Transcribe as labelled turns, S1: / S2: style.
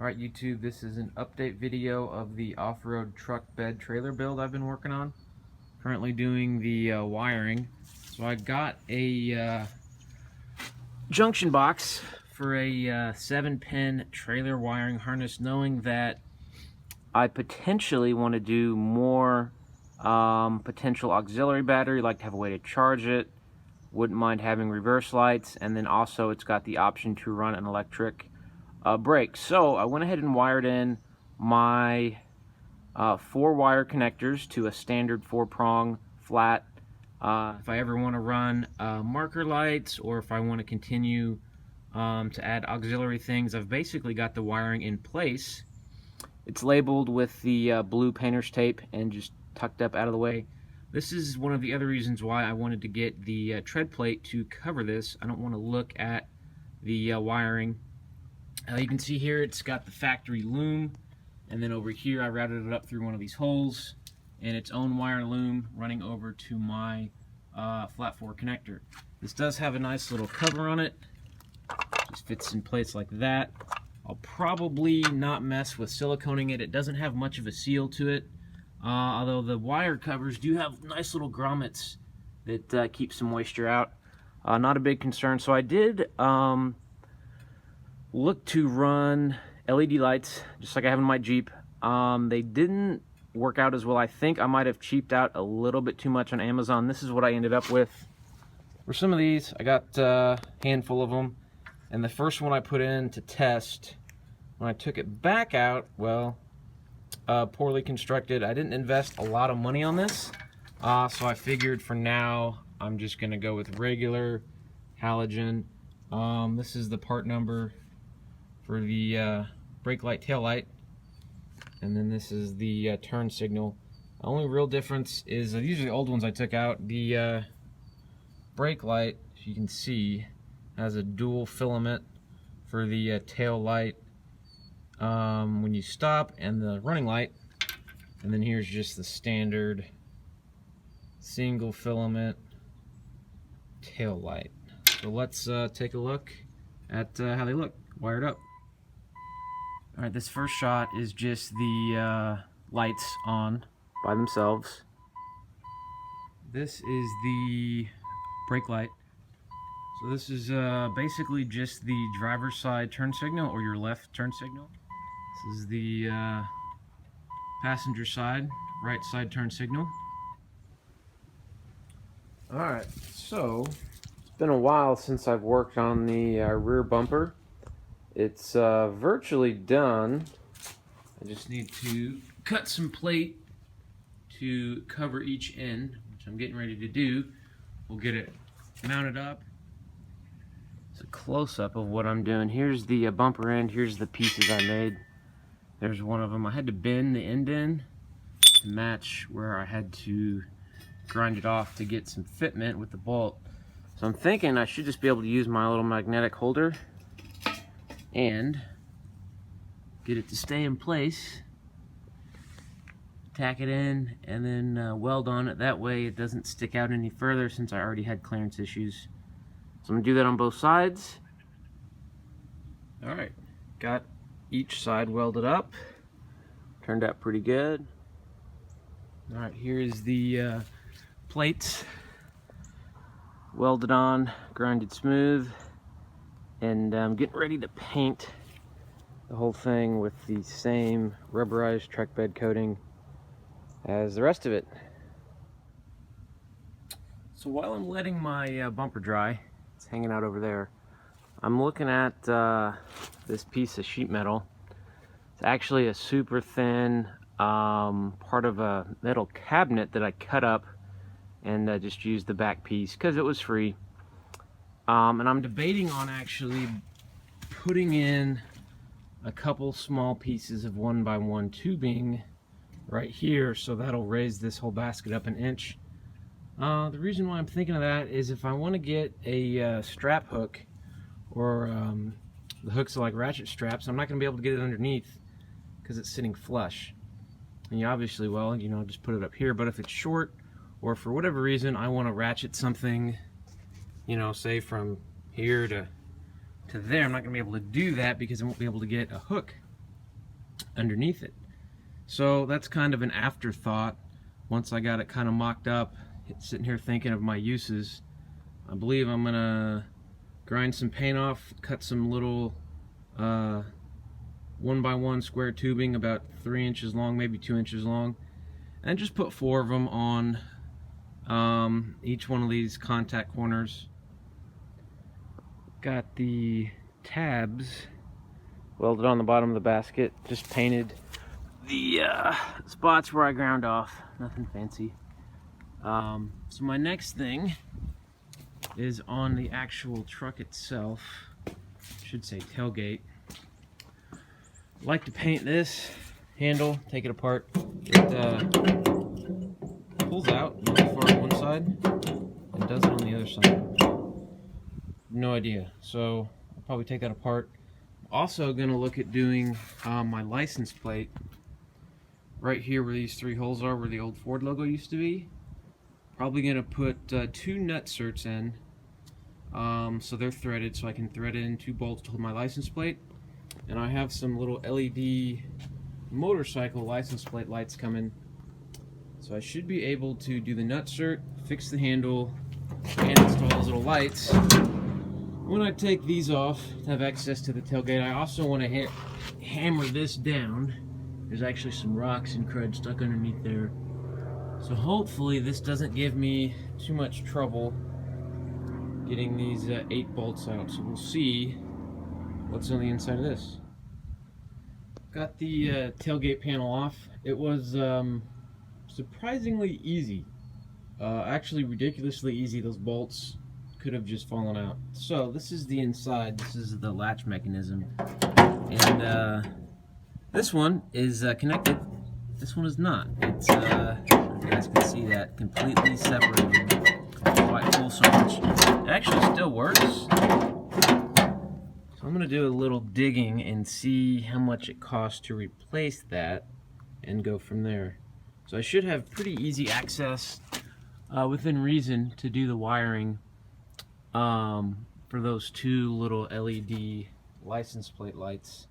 S1: Alright YouTube, this is an update video of the off-road truck bed trailer build I've been working on. Currently doing the wiring. So I got a junction box for a 7-pin trailer wiring harness, knowing that I potentially want to do more potential auxiliary battery, like to have a way to charge it. Wouldn't mind having reverse lights, and then also it's got the option to run an electric brake. So I went ahead and wired in my 4-wire connectors to a standard 4-prong flat. If I ever want to run marker lights, or if I want to continue to add auxiliary things, I've basically got the wiring in place. It's labeled with the blue painter's tape and just tucked up out of the way. This is one of the other reasons why I wanted to get the tread plate to cover this. I don't want to look at the wiring. You can see here it's got the factory loom, and then over here I routed it up through one of these holes and its own wire loom running over to my flat 4 connector. This does have a nice little cover on it. Just fits in place like that. I'll probably not mess with siliconing it. It doesn't have much of a seal to it, although the wire covers do have nice little grommets that keep some moisture out. Not a big concern. So I did look to run LED lights, just like I have in my Jeep. They didn't work out as well. I think I might have cheaped out a little bit too much on Amazon. This is what I ended up with. For some of these, I got a handful of them, and the first one I put in to test, when I took it back out, well, poorly constructed. I didn't invest a lot of money on this, so I figured for now I'm just going to go with regular halogen. This is the part number for the brake light, tail light, and then this is the turn signal. The only real difference is these are the old ones I took out. The brake light, as you can see, has a dual filament for the tail light when you stop, and the running light, and then here's just the standard single filament tail light. So let's take a look at how they look wired up. Alright, this first shot is just the lights on by themselves. This is the brake light. So this is basically just the driver's side turn signal, or your left turn signal. This is the passenger side, right side turn signal. Alright, so it's been a while since I've worked on the rear bumper. It's virtually done. I just need to cut some plate to cover each end, which I'm getting ready to do. We'll get it mounted up. It's a close-up of what I'm doing. Here's the bumper end. Here's the pieces I made. There's one of them. I had to bend the end in to match where I had to grind it off to get some fitment with the bolt. So I'm thinking I should just be able to use my little magnetic holder and get it to stay in place, tack it in, and then weld on it. That way it doesn't stick out any further, since I already had clearance issues. So I'm going to do that on both sides. Alright, got each side welded up. Turned out pretty good. Alright, here's the plates welded on, grinded smooth, and I'm getting ready to paint the whole thing with the same rubberized truck bed coating as the rest of it. So while I'm letting my bumper dry, it's hanging out over there, I'm looking at this piece of sheet metal. It's actually a super thin part of a metal cabinet that I cut up and just used the back piece because it was free. And I'm debating on actually putting in a couple small pieces of 1x1 tubing right here, so that'll raise this whole basket up an inch. The reason why I'm thinking of that is if I want to get a strap hook, or the hooks are like ratchet straps, I'm not going to be able to get it underneath because it's sitting flush. And you obviously, well, you know, just put it up here. But if it's short, or for whatever reason I want to ratchet something, you know, say from here to there, I'm not going to be able to do that because I won't be able to get a hook underneath it. So that's kind of an afterthought. Once I got it kind of mocked up, sitting here thinking of my uses, I believe I'm gonna grind some paint off, cut some little 1x1 square tubing about 3 inches long, maybe 2 inches long, and just put 4 of them on each one of these contact corners. Got the tabs welded on the bottom of the basket, just painted the spots where I ground off, nothing fancy. So my next thing is on the actual truck itself, should say tailgate. I like to paint this handle, take it apart. It pulls out really far on one side and does it on the other side. No idea, so I'll probably take that apart. Also going to look at doing my license plate right here where these 3 holes are, where the old Ford logo used to be. Probably going to put 2 nut certs in, so they're threaded, so I can thread in 2 bolts to hold my license plate. And I have some little LED motorcycle license plate lights coming, so I should be able to do the nut cert, fix the handle, and install those little lights. When I take these off to have access to the tailgate, I also want to hammer this down. There's actually some rocks and crud stuck underneath there. So hopefully this doesn't give me too much trouble getting these 8 bolts out. So we'll see what's on the inside of this. Got the tailgate panel off. It was surprisingly easy. Actually ridiculously easy. Those bolts could have just fallen out. So this is the inside. This is the latch mechanism. And this one is connected. This one is not. It's, you guys can see that, completely separated. Quite cool so much. It actually still works. So I'm going to do a little digging and see how much it costs to replace that and go from there. So I should have pretty easy access within reason to do the wiring for those 2 little LED license plate lights.